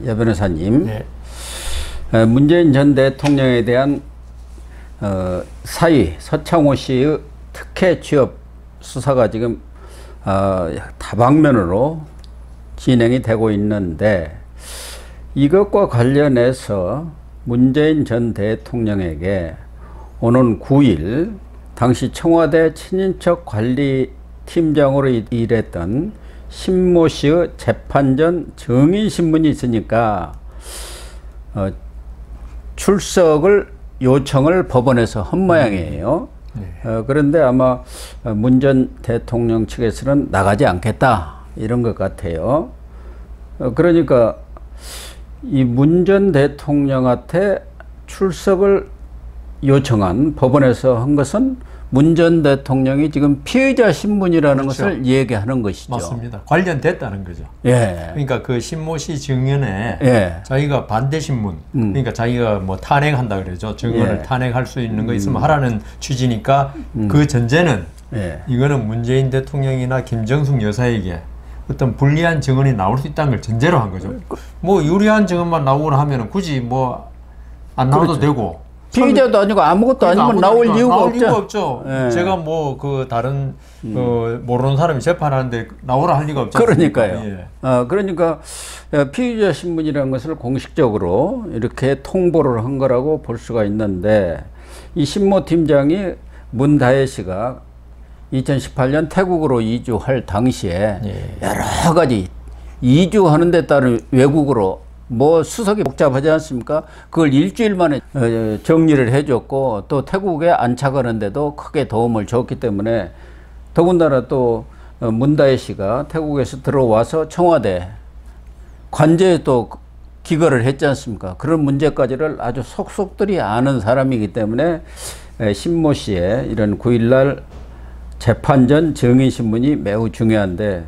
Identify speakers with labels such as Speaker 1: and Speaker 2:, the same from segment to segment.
Speaker 1: 여 변호사님,
Speaker 2: 네.
Speaker 1: 문재인 전 대통령에 대한 사위 서창호 씨의 특혜 취업 수사가 지금 다방면으로 진행이 되고 있는데, 이것과 관련해서 문재인 전 대통령에게 오는 9일 당시 청와대 친인척 관리팀장으로 일했던 신모 씨의 재판 전 증인신문이 있으니까 출석을 요청을 법원에서 한 모양이에요. 그런데 아마 문 전 대통령 측에서는 나가지 않겠다 이런 것 같아요. 그러니까 이 문 전 대통령한테 출석을 요청한 법원에서 한 것은 문 전 대통령이 지금 피의자 신문이라는
Speaker 2: 그렇죠.
Speaker 1: 것을 얘기하는 것이죠.
Speaker 2: 맞습니다. 관련됐다는 거죠.
Speaker 1: 예.
Speaker 2: 그러니까 그 신모 씨 증언에
Speaker 1: 예.
Speaker 2: 자기가 반대 신문, 그러니까 자기가 뭐 탄핵한다 그러죠. 증언을
Speaker 1: 예.
Speaker 2: 탄핵할 수 있는 거 있으면 하라는 취지니까 그 전제는
Speaker 1: 예.
Speaker 2: 이거는 문재인 대통령이나 김정숙 여사에게 어떤 불리한 증언이 나올 수 있다는 걸 전제로 한 거죠. 뭐 유리한 증언만 나오거나 하면 굳이 뭐 안 나와도
Speaker 1: 그렇죠.
Speaker 2: 되고.
Speaker 1: 피의자도 아니고 아무것도
Speaker 2: 그러니까
Speaker 1: 아니면 나올 이유가
Speaker 2: 없죠.
Speaker 1: 예.
Speaker 2: 제가 뭐 그 다른 모르는 사람이 재판하는데 나오라 할 리가 없죠.
Speaker 1: 그러니까요.
Speaker 2: 예.
Speaker 1: 그러니까 피의자 신문이라는 것을 공식적으로 이렇게 통보를 한 거라고 볼 수가 있는데, 이 신모 팀장이 문다혜 씨가 2018년 태국으로 이주할 당시에
Speaker 2: 예.
Speaker 1: 여러 가지 이주하는 데 따른 외국으로 뭐 수석이 복잡하지 않습니까? 그걸 일주일 만에 정리를 해줬고, 또 태국에 안착하는데도 크게 도움을 줬기 때문에, 더군다나 또 문다혜 씨가 태국에서 들어와서 청와대 관제에 또 기거를 했지 않습니까? 그런 문제까지를 아주 속속들이 아는 사람이기 때문에 신모 씨의 이런 9일날 재판 전 증인신문이 매우 중요한데,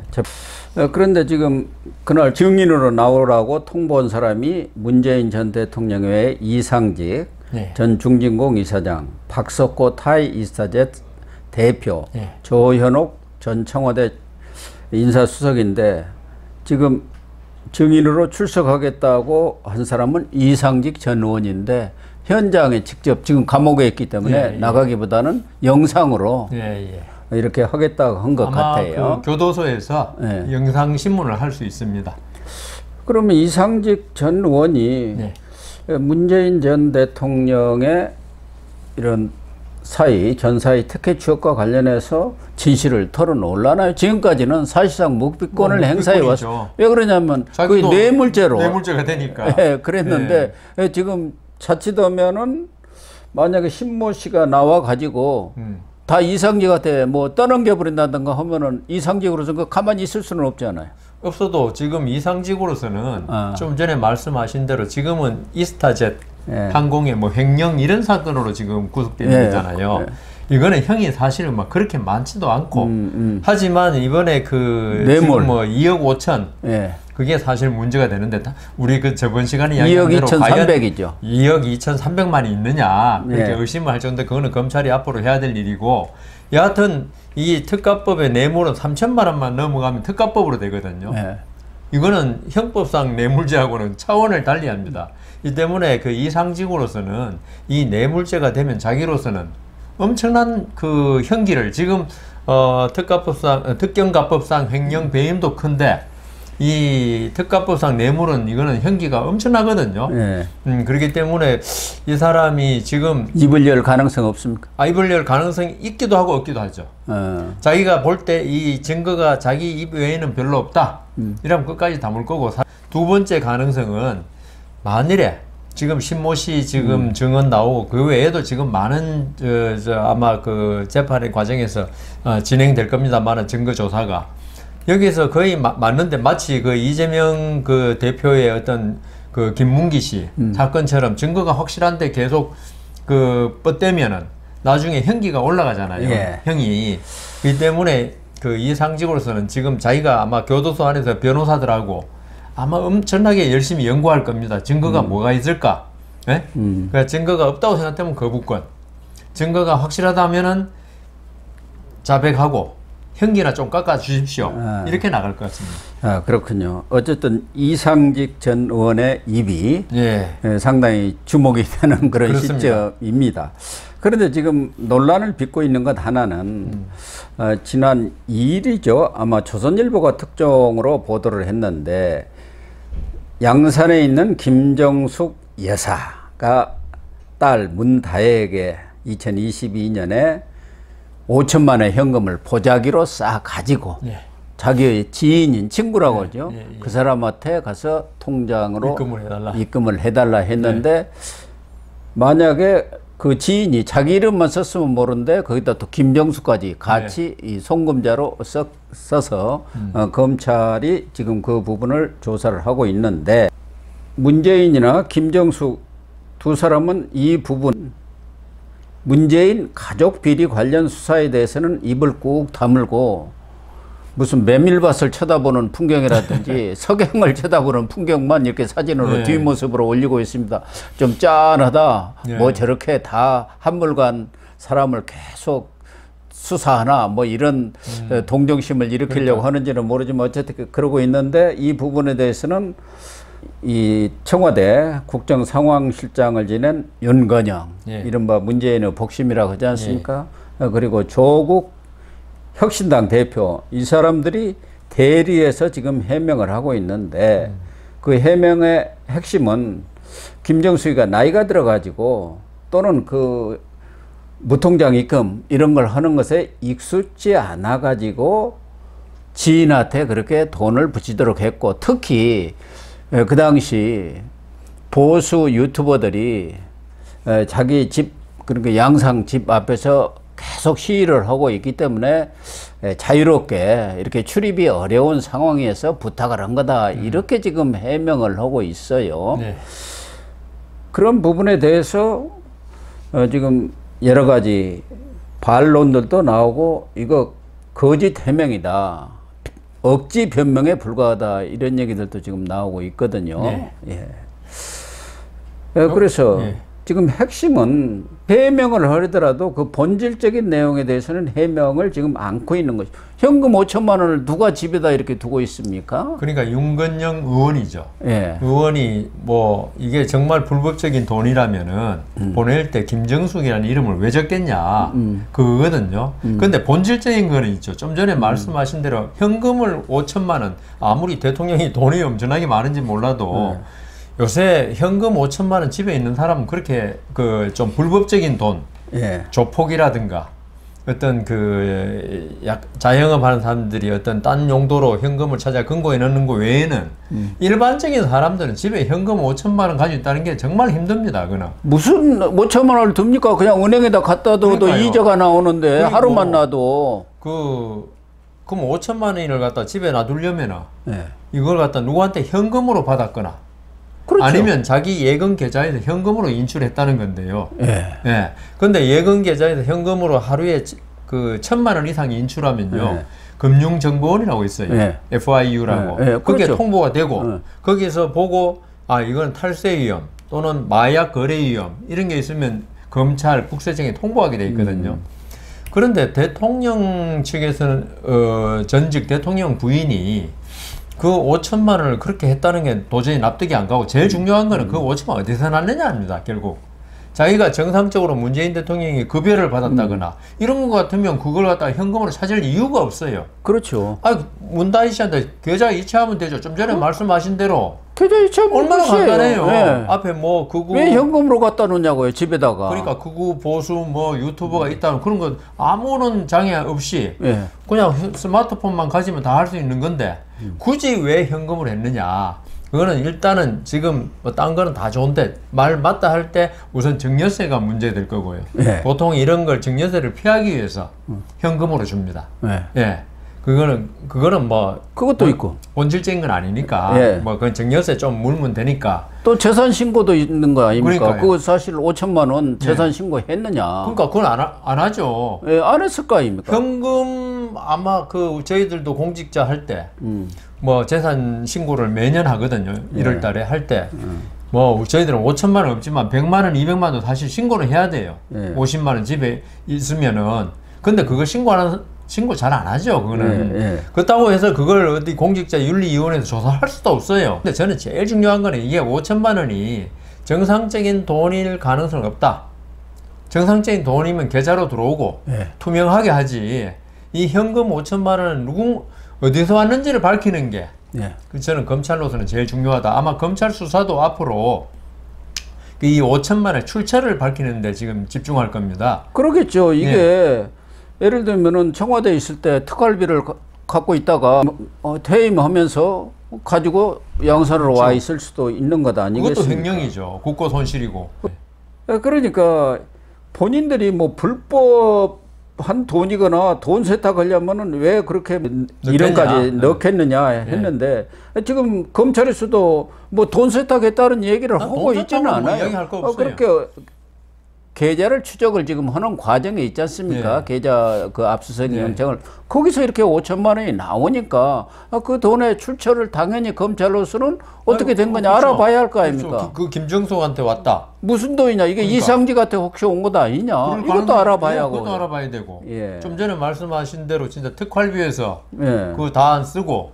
Speaker 1: 그런데 지금 그날 증인으로 나오라고 통보한 사람이 문재인 전 대통령 외에 이상직
Speaker 2: 네.
Speaker 1: 전 중진공 이사장, 박석호 타이 이스타젯 대표,
Speaker 2: 네.
Speaker 1: 조현옥 전 청와대 인사수석인데, 지금 증인으로 출석하겠다고 한 사람은 이상직 전 의원인데, 현장에 직접 지금 감옥에 있기 때문에
Speaker 2: 예.
Speaker 1: 나가기보다는 영상으로
Speaker 2: 예.
Speaker 1: 이렇게 하겠다고 한 것 같아요.
Speaker 2: 아마 그 교도소에서
Speaker 1: 네.
Speaker 2: 영상 신문을 할 수 있습니다.
Speaker 1: 그러면 이상직 전 의원이
Speaker 2: 네.
Speaker 1: 문재인 전 대통령의 이런 전사의 특혜 취업과 관련해서 진실을 털어놓으려나요? 지금까지는 사실상 묵비권을 행사해 왔어. 왜 그러냐면 그게 뇌물죄로.
Speaker 2: 뇌물죄가 되니까.
Speaker 1: 예, 그랬는데 지금 자칫하면은 만약에 신모 씨가 나와 가지고 다 이상직한테 뭐 떠넘겨 버린다든가 하면은 이상직으로서 그 가만히 있을 수는 없잖아요.
Speaker 2: 없어도 지금 이상직으로서는 좀 전에 말씀하신 대로 지금은 이스타젯 항공의 뭐 횡령 이런 사건으로 지금 구속되는 거잖아요. 이거는 형이 사실은 막 그렇게 많지도 않고 하지만 이번에 그
Speaker 1: 뇌물
Speaker 2: 지금 뭐 2억 5천 그게 사실 문제가 되는데, 우리 그 저번 시간에 이야기한
Speaker 1: 2억
Speaker 2: 대로
Speaker 1: 2,300이죠.
Speaker 2: 2억 2,300만이 있느냐 그렇게 의심을 할 정도, 그거는 검찰이 앞으로 해야 될 일이고, 여하튼 이 특가법의 뇌물은 3천만 원만 넘어가면 특가법으로 되거든요. 이거는 형법상 뇌물죄하고는 차원을 달리합니다. 이 때문에 그 이상직으로서는 이 뇌물죄가 되면 자기로서는 엄청난 그 형기를, 지금 특경가법상 횡령 배임도 큰데 이 특가법상 뇌물은 이거는 형기가 엄청나거든요. 그렇기 때문에 이 사람이 지금
Speaker 1: 입을 열 가능성 없습니까?
Speaker 2: 입을 열 가능성이 있기도 하고 없기도 하죠. 자기가 볼 때 이 증거가 자기 입 외에는 별로 없다. 이러면 끝까지 담을 거고, 두 번째 가능성은 만일에 지금 신모 씨 지금 증언 나오고 그 외에도 지금 많은 아마 그 재판의 과정에서 진행될 겁니다만은 증거 조사가 여기서 거의 맞는데, 마치 그 이재명 그 대표의 어떤 그 김문기 씨 사건처럼 증거가 확실한데 계속 그 뻗대면은 나중에 형기가 올라가잖아요. 형이. 그 때문에 그 이상직으로서는 지금 자기가 아마 교도소 안에서 변호사들하고 아마 엄청나게 열심히 연구할 겁니다. 증거가 뭐가 있을까? 그러니까 증거가 없다고 생각하면 거부권, 증거가 확실하다면은 자백하고 형기나 좀 깎아 주십시오. 이렇게 나갈 것 같습니다.
Speaker 1: 아, 그렇군요. 어쨌든 이상직 전 의원의 입이
Speaker 2: 예.
Speaker 1: 상당히 주목이 되는 그런
Speaker 2: 그렇습니다.
Speaker 1: 시점입니다. 그런데 지금 논란을 빚고 있는 것 하나는 지난 2일이죠. 아마 조선일보가 특종으로 보도를 했는데 양산에 있는 김정숙 여사가 딸 문다혜에게 2022년에 5천만 원의 현금을 보자기로 싹 가지고
Speaker 2: 예.
Speaker 1: 자기의 지인인 친구라고 하죠.
Speaker 2: 예.
Speaker 1: 그 사람한테 가서 통장으로
Speaker 2: 입금을
Speaker 1: 해달라 했는데 만약에 그 지인이 자기 이름만 썼으면 모르는데 거기다 또 김정수까지 같이 이 송금자로 써서 검찰이 지금 그 부분을 조사를 하고 있는데 문재인이나 김정수 두 사람은 이 부분 문재인 가족 비리 관련 수사에 대해서는 입을 꾹 다물고 무슨 메밀밭을 쳐다보는 풍경이라든지 석양을 쳐다보는 풍경만 이렇게 사진으로 뒷모습으로 올리고 있습니다. 좀 짠하다. 뭐 저렇게 다 한물간 사람을 계속 수사하나 뭐 이런 동정심을 일으키려고 하는지는 모르지만 어쨌든 그러고 있는데 이 부분에 대해서는 이 청와대 국정상황실장을 지낸 윤건영 이른바 문재인의 복심이라고 하지 않습니까? 그리고 조국 혁신당 대표 이 사람들이 대리해서 지금 해명을 하고 있는데 그 해명의 핵심은 김정수가 나이가 들어가지고 또는 그 무통장 입금 이런 걸 하는 것에 익숙지 않아 가지고 지인한테 그렇게 돈을 붙이도록 했고 특히 그 당시 보수 유튜버들이 자기 집 그러니까 양상 집 앞에서 계속 시위를 하고 있기 때문에 자유롭게 이렇게 출입이 어려운 상황에서 부탁을 한 거다. 이렇게 지금 해명을 하고 있어요. 네. 그런 부분에 대해서 지금 여러 가지 반론들도 나오고 이거 거짓 해명이다. 억지 변명에 불과하다. 이런 얘기들도 지금 나오고 있거든요. 네. 예. 그래서 지금 핵심은 해명을 하더라도 그 본질적인 내용에 대해서는 해명을 지금 않고 있는 것이죠. 현금 5천만 원을 누가 집에다 이렇게 두고 있습니까?
Speaker 2: 그러니까 윤건영 의원이죠. 의원이 뭐 이게 정말 불법적인 돈이라면은 보낼 때 김정숙이라는 이름을 왜 적겠냐 그거거든요. 근데 본질적인 거는 있죠. 좀 전에 말씀하신 대로 현금을 5천만 원 아무리 대통령이 돈이 엄청나게 많은지 몰라도 요새 현금 5천만 원 집에 있는 사람은 그렇게 그 좀 불법적인 돈, 조폭이라든가 어떤 그 자영업 하는 사람들이 어떤 딴 용도로 현금을 찾아 금고에 넣는 거 외에는 일반적인 사람들은 집에 현금 5천만 원 가지고 있다는 게 정말 힘듭니다. 그는
Speaker 1: 무슨 5천만 원을 둡니까? 그냥 은행에다 갖다 둬도 이자가 나오는데 하루만 놔도
Speaker 2: 그럼 5천만 원을 갖다 집에 놔두려면은 이걸 갖다 누구한테 현금으로 받았거나 그렇죠. 아니면 자기 예금 계좌에서 현금으로 인출했다는 건데요. 근데 예금 계좌에서 현금으로 하루에 그 1,000만 원 이상 인출하면요. 금융정보원이라고 있어요. FIU라고. 그게 그렇죠. 통보가 되고 거기서 보고 아 이건 탈세 위험 또는 마약 거래 위험 이런 게 있으면 검찰 국세청에 통보하게 돼 있거든요. 그런데 대통령 측에서는 전직 대통령 부인이 그 5천만 원을 그렇게 했다는 게 도저히 납득이 안 가고 제일 중요한 거는 그 5천만 원 어디서 났느냐입니다. 결국 자기가 정상적으로 문재인 대통령이 급여를 받았다거나 이런 것 같으면 그걸 갖다가 현금으로 찾을 이유가 없어요.
Speaker 1: 그렇죠.
Speaker 2: 문다희 씨한테 계좌 이체하면 되죠. 좀 전에 말씀하신 대로
Speaker 1: 계좌 이체하면
Speaker 2: 얼마나 간단해요. 앞에 뭐 극우
Speaker 1: 왜 현금으로 갖다 놓냐고요 집에다가.
Speaker 2: 그러니까 극우 보수 뭐 유튜버가 있다는 그런 건 아무런 장애 없이 그냥 스마트폰만 가지면 다 할 수 있는 건데 굳이 왜 현금을 했느냐. 그거는 일단은 지금 뭐 딴 거는 다 좋은데 말 맞다 할 때 우선 증여세가 문제될 거고요. 보통 이런 걸 증여세를 피하기 위해서 현금으로 줍니다. 그거는 뭐
Speaker 1: 그것도 있고
Speaker 2: 본질적인 건 아니니까 뭐 그건 증여세 좀 물면 되니까.
Speaker 1: 또 재산 신고도 있는 거 아닙니까? 그거 사실 5천만 원 재산 신고 했느냐?
Speaker 2: 그러니까 그건 안 하죠.
Speaker 1: 안 했을 거 아닙니까?
Speaker 2: 현금 아마 그 저희들도 공직자 할 때 뭐 재산 신고를 매년 하거든요. 1월 달에 할 때. 뭐 저희들은 5천만 원 없지만 100만 원, 200만 원 사실 신고를 해야 돼요. 50만 원 집에 있으면은. 근데 그거 신고하는 신고 잘 안 하죠. 그거는. 그렇다고 해서 그걸 어디 공직자윤리위원회에서 조사할 수도 없어요. 근데 저는 제일 중요한 거는 이게 5천만 원이 정상적인 돈일 가능성은 없다. 정상적인 돈이면 계좌로 들어오고 투명하게 하지. 이 현금 5천만 원은 어디서 왔는지를 밝히는 게 저는 검찰로서는 제일 중요하다. 아마 검찰 수사도 앞으로 이 5천만 원 출처를 밝히는데 지금 집중할 겁니다.
Speaker 1: 그러겠죠. 이게 예를 들면은 청와대에 있을 때 특활비를 갖고 있다가 퇴임하면서 가지고 양산으로 와 있을 수도 있는 것 아니겠습니까?
Speaker 2: 그것도 횡령이죠. 국고 손실이고.
Speaker 1: 그러니까 본인들이 뭐 불법한 돈이거나 돈 세탁하려면은 왜 그렇게 이런까지 넣겠느냐 했는데 지금 검찰에서도 뭐 돈 세탁했다는 얘기를 하고 있지는 않아요.
Speaker 2: 이야기할 거 없어요.
Speaker 1: 그렇게 계좌를 추적을 지금 하는 과정에 있지 않습니까? 계좌 그 압수수색 영장을 거기서 이렇게 5천만 원이 나오니까 그 돈의 출처를 당연히 검찰로서는 어떻게 된 거냐 알아봐야 할 거 아닙니까?
Speaker 2: 그 김정숙한테 왔다.
Speaker 1: 무슨 돈이냐? 이게 그러니까. 이상직한테 혹시 온 것도 아니냐? 이것도 알아봐야 하고.
Speaker 2: 그것도 알아봐야 되고. 좀 전에 말씀하신 대로 진짜 특활비에서 그거 다 안 쓰고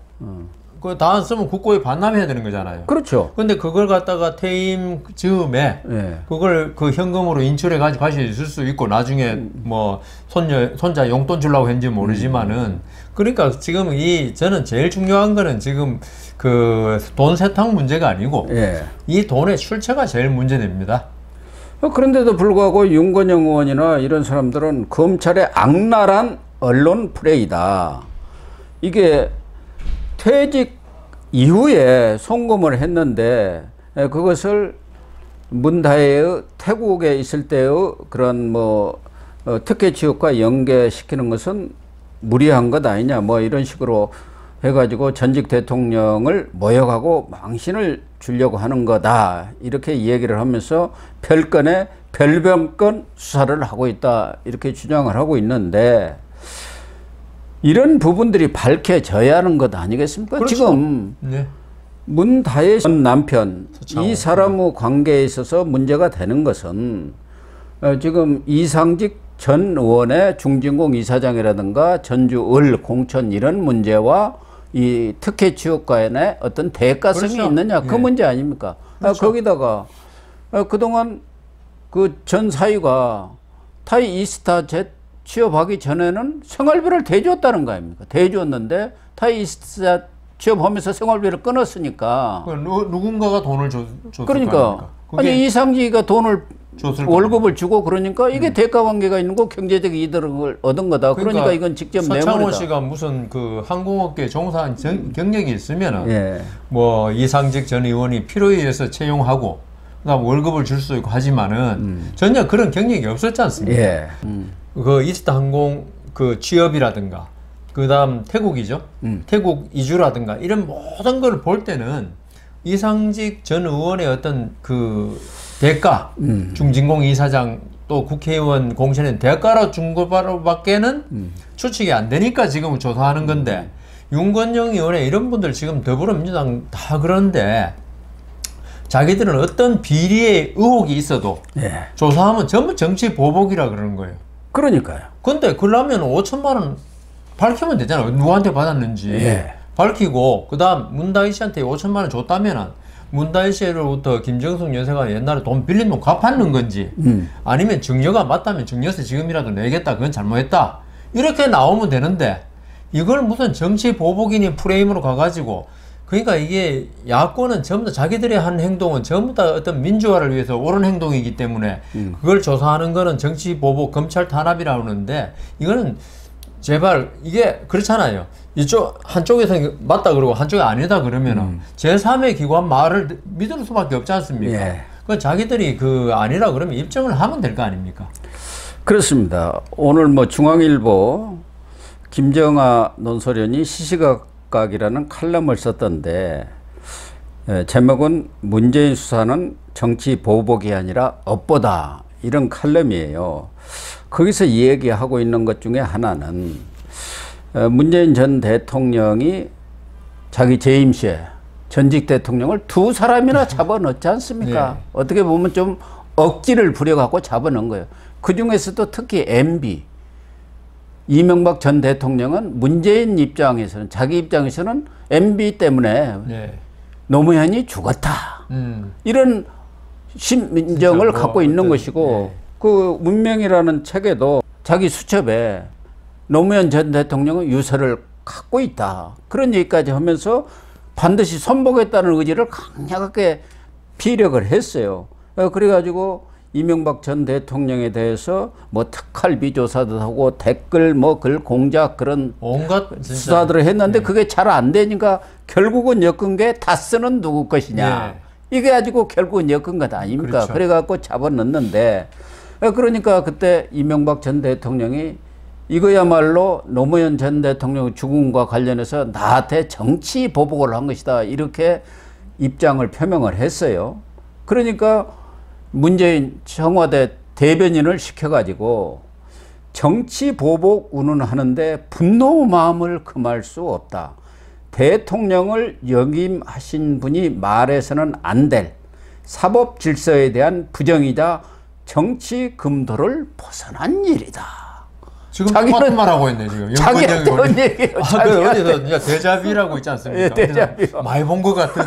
Speaker 2: 그거 다 안 쓰면 국고에 반납해야 되는 거잖아요.
Speaker 1: 그렇죠.
Speaker 2: 근데 그걸 갖다가 퇴임 즈음에 그걸 그 현금으로 인출해 가지고 다시 있을 수 있고 나중에 뭐 손자 용돈 주려고 했는지 모르지만은 그러니까 지금 저는 제일 중요한 거는 지금 그 돈 세탁 문제가 아니고 이 돈의 출처가 제일 문제됩니다.
Speaker 1: 그런데도 불구하고 윤건영 의원이나 이런 사람들은 검찰의 악랄한 언론 플레이다. 이게 퇴직 이후에 송금을 했는데 그것을 문다혜의 태국에 있을 때의 그런 뭐 특혜 취업과 연계시키는 것은 무리한 것 아니냐 뭐 이런 식으로 해가지고 전직 대통령을 모욕하고 망신을 주려고 하는 거다 이렇게 얘기를 하면서 별건의 별병건 수사를 하고 있다 이렇게 주장을 하고 있는데 이런 부분들이 밝혀져야 하는 것 아니겠습니까?
Speaker 2: 그렇죠.
Speaker 1: 지금 문다혜 전 남편 이 사람의 관계에 있어서 문제가 되는 것은 지금 이상직 전 의원의 중진공 이사장이라든가 전주을 공천 이런 문제와 이 특혜 취업과의 어떤 대가성이 있느냐 그 문제 아닙니까? 거기다가 그동안 그 전 사위가 타이 이스타젯 취업하기 전에는 생활비를 대줬다는 거 아닙니까? 대줬는데 타이 이스타 취업하면서 생활비를 끊었으니까.
Speaker 2: 누군가가 돈을 줬을
Speaker 1: 그러니까 아니 이상지가 돈을 월급을 주고 그러니까 이게 대가 관계가 있는 거 경제적 이득을 얻은 거다. 그러니까 이건 직접 뇌물이다.
Speaker 2: 서창호 씨가 무슨 그 항공업계 종사한 경력이 있으면은 뭐 이상직 전 의원이 필요에 의해서 채용하고 그다음 월급을 줄 수 있고 하지만은 전혀 그런 경력이 없었지 않습니까? 그 이스타 항공 그 취업이라든가 그다음 태국이죠. 태국 이주라든가 이런 모든 걸 볼 때는 이상직 전 의원의 어떤 그 대가, 중진공 이사장 또 국회의원 공천은 대가로 준 것밖에는 추측이 안 되니까 지금 조사하는 건데 윤건영 의원의 이런 분들 지금 더불어민주당 다 그러는데 자기들은 어떤 비리의 의혹이 있어도 조사하면 전부 정치 보복이라 그러는 거예요.
Speaker 1: 그러니까요.
Speaker 2: 근데 그러면 5천만 원 밝히면 되잖아요. 누구한테 받았는지 밝히고 그다음 문다희 씨한테 5천만 원 줬다면은 문다희 씨로부터 김정숙 여사가 옛날에 돈 빌린 돈 갚았는 건지 아니면 증여가 맞다면 증여세 지금이라도 내겠다 그건 잘못했다 이렇게 나오면 되는데 이걸 무슨 정치 보복이니 프레임으로 가가지고 그러니까 이게 야권은 전부 다 자기들이 한 행동은 전부 다 어떤 민주화를 위해서 옳은 행동이기 때문에 그걸 조사하는 거는 정치 보복 검찰 탄압이라고 하는데 이거는 제발 이게 그렇잖아요. 이쪽 한쪽에서 맞다 그러고 한쪽이 아니다 그러면은 제3의 기관 말을 믿을 수밖에 없지 않습니까? 그 자기들이 그 아니라 그러면 입증을 하면 될 거 아닙니까?
Speaker 1: 그렇습니다. 오늘 뭐 중앙일보 김정아 논설위원이 시시각각이라는 칼럼을 썼던데 제목은 문재인 수사는 정치 보복이 아니라 업보다 이런 칼럼이에요. 거기서 얘기하고 있는 것 중에 하나는 문재인 전 대통령이 자기 재임 시에 전직 대통령을 두 사람이나 잡아넣지 않습니까? 어떻게 보면 좀 억지를 부려갖고 잡아넣은 거예요. 그 중에서도 특히 MB 이명박 전 대통령은 문재인 입장에서는 자기 입장에서는 MB 때문에
Speaker 2: 네.
Speaker 1: 노무현이 죽었다. 이런 심정을 갖고 있는 것이고
Speaker 2: 네.
Speaker 1: 그 문명이라는 책에도 자기 수첩에 노무현 전 대통령은 유서를 갖고 있다. 그런 얘기까지 하면서 반드시 선복했다는 의지를 강력하게 피력을 했어요. 그래가지고 이명박 전 대통령에 대해서 뭐 특활비 조사도 하고 댓글 뭐 글 공작 그런
Speaker 2: 온갖
Speaker 1: 수사들을 했는데 그게 잘 안 되니까 결국은 엮은 게 다스는 누구 것이냐. 이게 가지고 결국은 엮은 것 아닙니까?
Speaker 2: 그렇죠.
Speaker 1: 그래갖고 잡아넣는데 그러니까 그때 이명박 전 대통령이 이거야말로 노무현 전 대통령 죽음과 관련해서 나한테 정치 보복을 한 것이다. 이렇게 입장을 표명을 했어요. 그러니까 문재인 청와대 대변인을 시켜가지고 정치 보복 운운하는데 분노 마음을 금할 수 없다. 대통령을 역임하신 분이 말해서는 안 될 사법 질서에 대한 부정이자 정치 금도를 벗어난 일이다.
Speaker 2: 지금 똑같은 말하고 있네 지금.
Speaker 1: 자기가 때문 얘기예요.
Speaker 2: 그 어디서 이제 데자뷰라고 있지 않습니까?
Speaker 1: 예, 데자뷰.
Speaker 2: 많이 본 것 같은.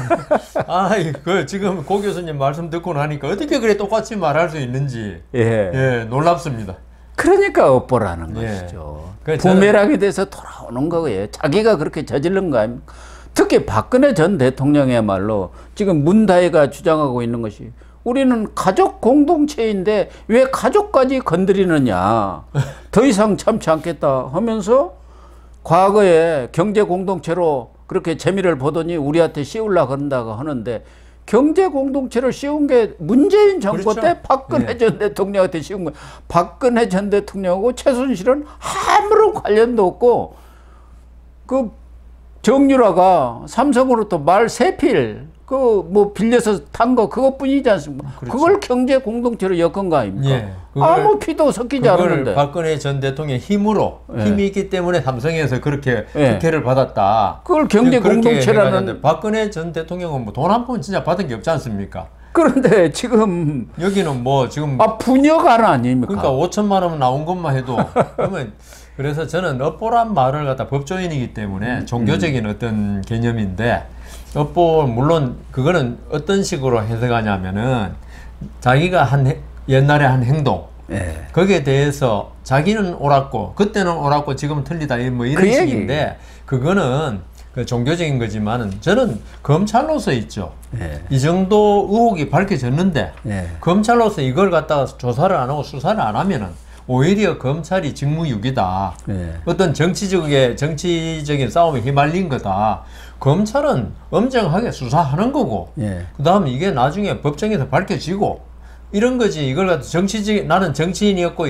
Speaker 2: 그 지금 고 교수님 말씀 듣고 나니까 어떻게 그래 똑같이 말할 수 있는지 예 놀랍습니다.
Speaker 1: 그러니까 업보라는
Speaker 2: 예.
Speaker 1: 것이죠.
Speaker 2: 그러니까
Speaker 1: 부메랑에 대해서 돌아오는 거예요. 자기가 그렇게 저지른 거 아닙니까? 특히 박근혜 전 대통령이야말로 지금 문다혜가 주장하고 있는 것이 우리는 가족 공동체인데 왜 가족까지 건드리느냐. 더 이상 참지 않겠다 하면서 과거에 경제 공동체로 그렇게 재미를 보더니 우리한테 씌우려고 한다고 하는데 경제 공동체를 씌운 게 문재인 정부
Speaker 2: 그렇죠.
Speaker 1: 때 박근혜 전 대통령한테 씌운 거예요. 박근혜 전 대통령하고 최순실은 아무런 관련도 없고 그 정유라가 삼성으로부터 말 3필 그 뭐 빌려서 탄 거 그것뿐이지 않습니까?
Speaker 2: 그렇죠.
Speaker 1: 그걸 경제 공동체로 엮은 거 아닙니까?
Speaker 2: 예,
Speaker 1: 아무 피도 섞이지 않았는데.
Speaker 2: 박근혜 전 대통령의 힘으로 힘이 있기 때문에 삼성에서 그렇게 특혜를 받았다.
Speaker 1: 그걸 경제 공동체라는.
Speaker 2: 박근혜 전 대통령은 뭐 돈 한 푼 진짜 받은 게 없지 않습니까?
Speaker 1: 그런데 지금
Speaker 2: 여기는 뭐 지금
Speaker 1: 분여가는 아닙니까?
Speaker 2: 그러니까 5천만 원 나온 것만 해도 그러면 그래서 저는 업보란 말을 갖다 법조인이기 때문에 종교적인 어떤 개념인데 업보 물론 그거는 어떤 식으로 해석하냐면은 자기가 옛날에 한 행동 거기에 대해서 자기는 옳았고 그때는 옳았고 지금은 틀리다 뭐 이런
Speaker 1: 그
Speaker 2: 식인데 그거는 그 종교적인 거지만은 저는 검찰로서 있죠. 이 정도 의혹이 밝혀졌는데 검찰로서 이걸 갖다가 조사를 안 하고 수사를 안 하면은 오히려 검찰이 직무유기다. 어떤 정치적인 싸움에 휘말린 거다. 검찰은 엄정하게 수사하는 거고 그 다음에 이게 나중에 법정에서 밝혀지고 이런 거지. 이걸 갖다 나는 정치인이었고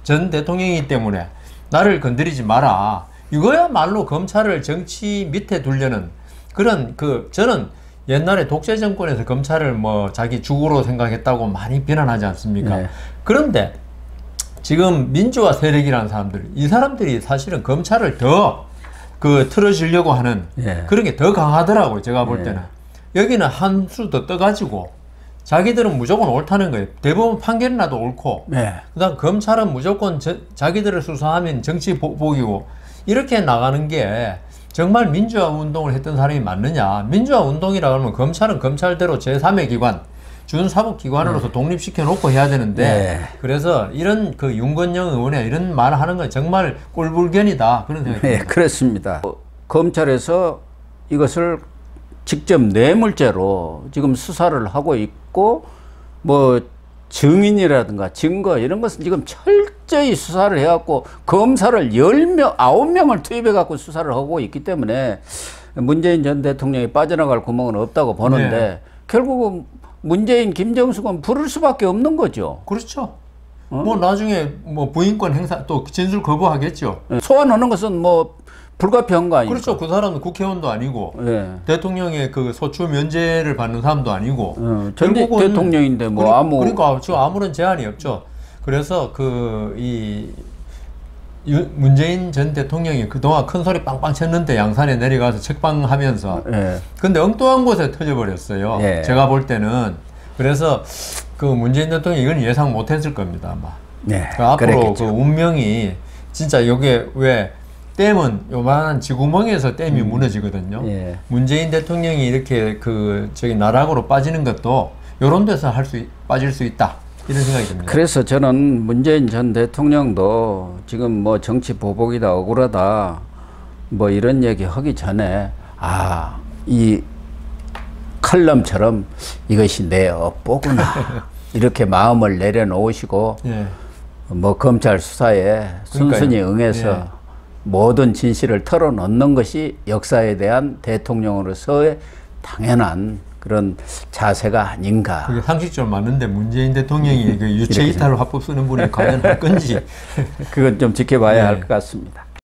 Speaker 2: 전 대통령이기 때문에 나를 건드리지 마라. 이거야말로 검찰을 정치 밑에 두려는 그런 저는 옛날에 독재 정권에서 검찰을 뭐 자기 주구로 생각했다고 많이 비난하지 않습니까? 그런데 지금 민주화 세력이라는 사람들, 이 사람들이 사실은 검찰을 더 틀어주려고 하는 그런 게 더 강하더라고요. 제가 볼 때는. 여기는 한 수 더 떠가지고 자기들은 무조건 옳다는 거예요. 대부분 판결이라도 옳고 그다음 검찰은 무조건 자기들을 수사하면 정치 보복이고 이렇게 나가는 게 정말 민주화 운동을 했던 사람이 맞느냐. 민주화 운동이라고 하면 검찰은 검찰대로 제3의 기관 준사법기관으로서 독립시켜 놓고 해야 되는데 그래서 이런 윤건영 의원의 이런 말 하는 건 정말 꼴불견이다 그런 생각이 듭니다.
Speaker 1: 그렇습니다. 검찰에서 이것을 직접 뇌물죄로 지금 수사를 하고 있고 뭐 증인이라든가 증거 이런 것은 지금 철저히 수사를 해갖고 검사를 10명, 9명을 투입해갖고 수사를 하고 있기 때문에 문재인 전 대통령이 빠져나갈 구멍은 없다고 보는데 결국은 문재인, 김정숙은 부를 수밖에 없는 거죠.
Speaker 2: 그렇죠. 뭐 나중에 뭐 부인권 행사 또 진술 거부하겠죠.
Speaker 1: 소환하는 것은 뭐 불가피한 거 아니에요?
Speaker 2: 그렇죠. 그 사람은 국회의원도 아니고 대통령의 소추 면제를 받는 사람도 아니고
Speaker 1: 전 대통령인데 뭐
Speaker 2: 그러니까 저 아무런 제한이 없죠. 그래서 문재인 전 대통령이 그동안 큰 소리 빵빵 쳤는데 양산에 내려가서 책방하면서 근데 엉뚱한 곳에 터져버렸어요. 제가 볼 때는. 그래서 문재인 대통령이 이건 예상 못했을 겁니다 아마. 그러니까 앞으로 그랬겠죠. 운명이 진짜 요게 왜 댐은 요만한 지구멍에서 댐이 무너지거든요.
Speaker 1: 예.
Speaker 2: 문재인 대통령이 이렇게 그 저기 나락으로 빠지는 것도 요런 데서 빠질 수 있다. 이런 생각이 듭니다.
Speaker 1: 그래서 저는 문재인 전 대통령도 지금 뭐 정치 보복이다, 억울하다, 뭐 이런 얘기 하기 전에, 이 칼럼처럼 이것이 내 업보구나. 이렇게 마음을 내려놓으시고,
Speaker 2: 예.
Speaker 1: 뭐 검찰 수사에 순순히 응해서
Speaker 2: 예.
Speaker 1: 모든 진실을 털어놓는 것이 역사에 대한 대통령으로서의 당연한 그런 자세가 아닌가.
Speaker 2: 그게 상식적으로 맞는데 문재인 대통령이 그 유체 이탈 화법 쓰는 분이 과연 할 건지
Speaker 1: 그건 좀 지켜봐야
Speaker 2: 네.
Speaker 1: 할 것 같습니다.